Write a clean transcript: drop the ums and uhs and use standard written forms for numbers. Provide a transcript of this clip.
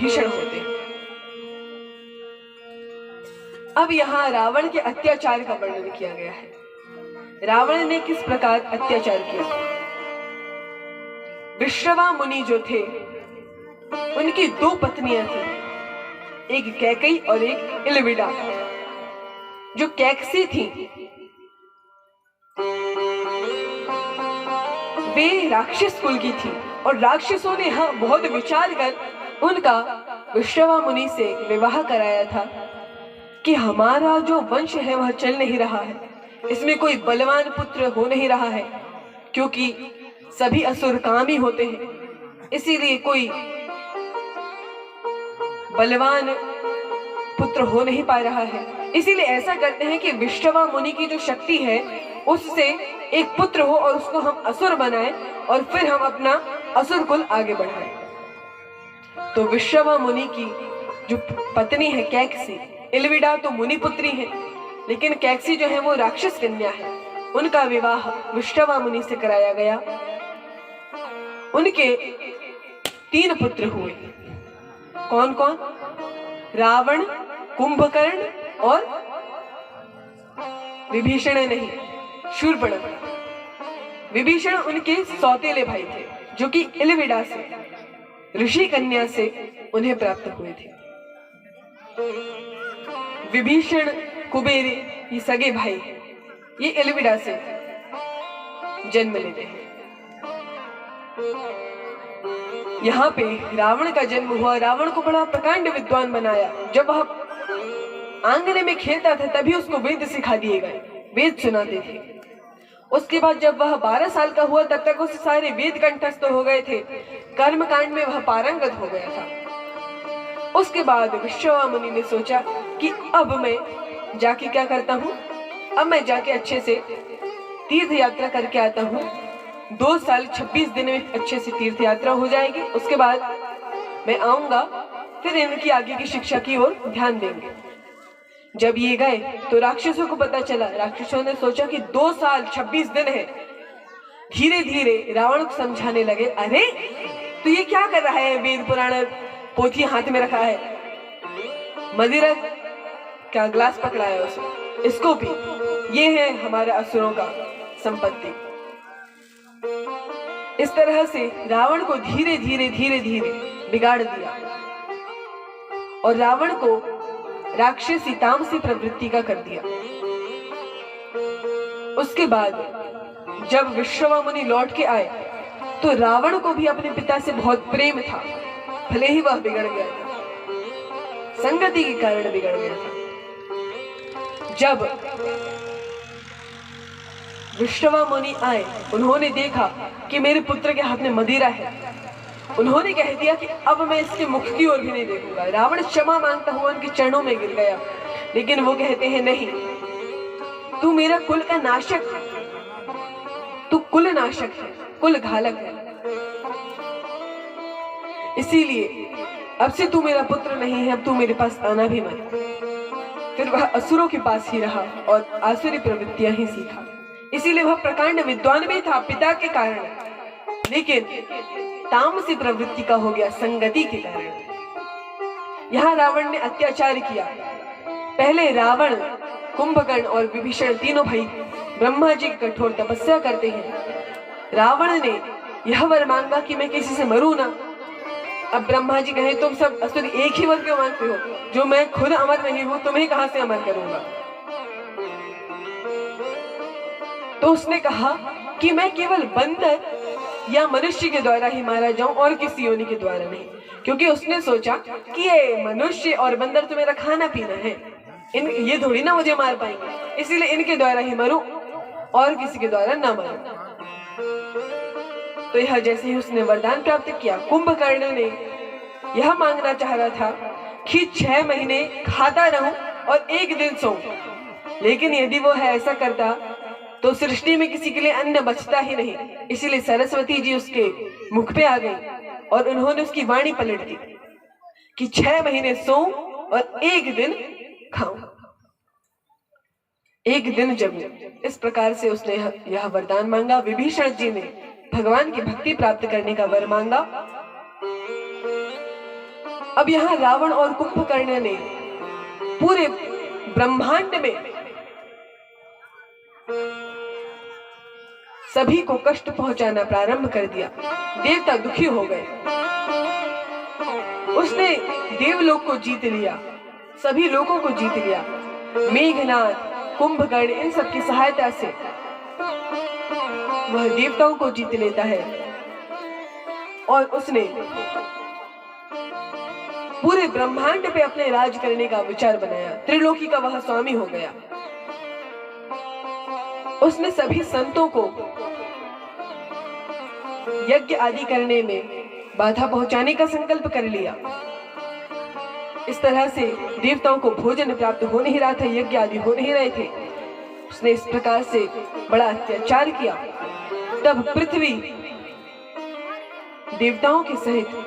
भीषण होते हैं। अब यहाँ रावण के अत्याचार का वर्णन किया गया है। रावण ने किस प्रकार अत्याचार किया। विश्रवा मुनि जो थे, उनकी दो पत्नियां थी, एक कैकई और एक इलविडा। जो कैकसी थी वे राक्षस कुल की थी और राक्षसों ने बहुत विचार कर उनका विश्रवा मुनि से विवाह कराया था कि हमारा जो वंश है वह चल नहीं रहा है, इसमें कोई बलवान पुत्र हो नहीं रहा है, क्योंकि सभी असुर कामी होते हैं, इसीलिए कोई बलवान पुत्र हो नहीं पा रहा है। इसीलिए ऐसा करते हैं कि विश्रवा मुनि की जो शक्ति है उससे एक पुत्र हो और उसको हम असुर बनाएं और फिर हम अपना असुर कुल आगे बढ़ाएं। तो विश्रवा मुनि की जो पत्नी है कैकसी, इलविडा तो मुनि पुत्री है, लेकिन कैकसी जो है वो राक्षस कन्या है, उनका विवाह विश्रवा मुनि से कराया गया। उनके 3 पुत्र हुए। कौन कौन? रावण, कुंभकर्ण और विभीषण नहीं, शूर्पणखा। विभीषण उनके सौतेले भाई थे जो कि इलविडा से, ऋषि कन्या से उन्हें प्राप्त हुए थे। विभीषण कुबेर ये सगे भाई हैं, ये इलविडा से जन्म लेते हैं। यहाँ पे रावण का जन्म हुआ। रावण को बड़ा प्रकांड विद्वान बनाया। जब वह आंगने में खेलता था तभी उसको वेद सिखा दिए गए, वेद सुनाते थे। उसके बाद जब वह 12 साल का हुआ तब तक उसे सारे वेद कंठस्थ हो गए थे, कर्म कांड में वह पारंगत हो गया था। उसके बाद विश्रवा मुनि ने सोचा कि अब मैं जाके क्या करता हूँ, अब मैं जाके अच्छे से तीर्थ यात्रा करके आता हूँ। 2 साल 26 दिन में अच्छे से तीर्थ यात्रा हो जाएगी, उसके बाद मैं आऊंगा, फिर इनकी आगे की शिक्षा की ओर ध्यान देंगे। जब ये गए तो राक्षसों को पता चला। राक्षसों ने सोचा कि 2 साल 26 दिन है। धीरे धीरे रावण को समझाने लगे, अरे तो ये क्या कर रहा है, वेद पुराण पोथी हाथ में रखा है, मदिरा क्या ग्लास पकड़ा है उसे, इसको भी, ये है हमारे असुरों का संपत्ति। इस तरह से रावण को धीरे धीरे बिगाड़ दिया और रावण को राक्षसी तामसी प्रवृत्ति का कर दिया। उसके बाद जब विश्रवा मुनि लौट के आए तो रावण को भी अपने पिता से बहुत प्रेम था, भले ही वह बिगड़ गया था, संगति के कारण बिगड़ गया था। जब विश्रवा मुनि आए, उन्होंने देखा कि मेरे पुत्र के हाथ में मदिरा है। उन्होंने कह दिया कि अब मैं इसके मुख की ओर भी नहीं देखूंगा। रावण क्षमा मांगता हुआ उनके चरणों में गिर गया, लेकिन वो कहते हैं नहीं, तू मेरा कुल का नाशक है, तू कुल नाशक है, कुल घालक है, इसीलिए अब से तू मेरा पुत्र नहीं है, अब तू मेरे पास आना भी मत। फिर वह असुरों के पास ही रहा और आसुरी प्रवृत्तियां ही सीखा। इसीलिए वह प्रकांड विद्वान भी था पिता के कारण, लेकिन तामसी प्रवृत्ति का हो गया संगति के कारण। यहाँ रावण ने अत्याचार किया। पहले रावण, कुंभकर्ण और विभीषण तीनों भाई ब्रह्मा जी की कठोर तपस्या करते हैं। रावण ने यह वर मांगा कि मैं किसी से मरूं ना। अब ब्रह्मा जी कहे तुम सब असुर एक ही वर क्यों मांगते हो, जो मैं खुद अमर नहीं हूं तुम्हें कहां से अमर करूंगा। तो उसने कहा कि मैं केवल बंदर या मनुष्य के द्वारा ही मारा जाऊं और किसी योनि के द्वारा नहीं, क्योंकि उसने सोचा कि ये मनुष्य और बंदर तो मेरा खाना पीना है, ये थोड़ी ना मुझे मार पाएंगे, इसीलिए इनके द्वारा ही मरूं और किसी के द्वारा ना मरूं। तो यह जैसे ही उसने वरदान प्राप्त किया, कुंभकर्ण ने यह मांगना चाह रहा था कि 6 महीने खाता रहूं और 1 दिन सोऊं, लेकिन यदि वो ऐसा करता तो सृष्टि में किसी के लिए अन्न बचता ही नहीं। इसीलिए सरस्वती जी उसके मुख पे आ गई और उन्होंने उसकी वाणी पलट दी कि 6 महीने सोऊं और 1 दिन खाऊं, 1 दिन जगूं। इस प्रकार से उसने यह वरदान मांगा। विभीषण जी ने भगवान की भक्ति प्राप्त करने का वर मांगा अब यहाँ रावण और कुंभकर्ण ने पूरे ब्रह्मांड में सभी को कष्ट पहुंचाना प्रारंभ कर दिया। देवता दुखी हो गए। उसने देवलोक को जीत लिया, सभी लोगों को जीत लिया। मेघनाद, कुंभकर्ण, इन सब की सहायता से वह देवताओं को जीत लेता है और उसने पूरे ब्रह्मांड पे अपने राज करने का विचार बनाया। त्रिलोकी का वह स्वामी हो गया। उसने सभी संतों को यज्ञ आदि करने में बाधा पहुंचाने का संकल्प कर लिया। इस तरह से देवताओं को भोजन प्राप्त हो नहीं रहा था, यज्ञ आदि हो नहीं रहे थे। उसने इस प्रकार से बड़ा अत्याचार किया। तब पृथ्वी देवताओं के सहित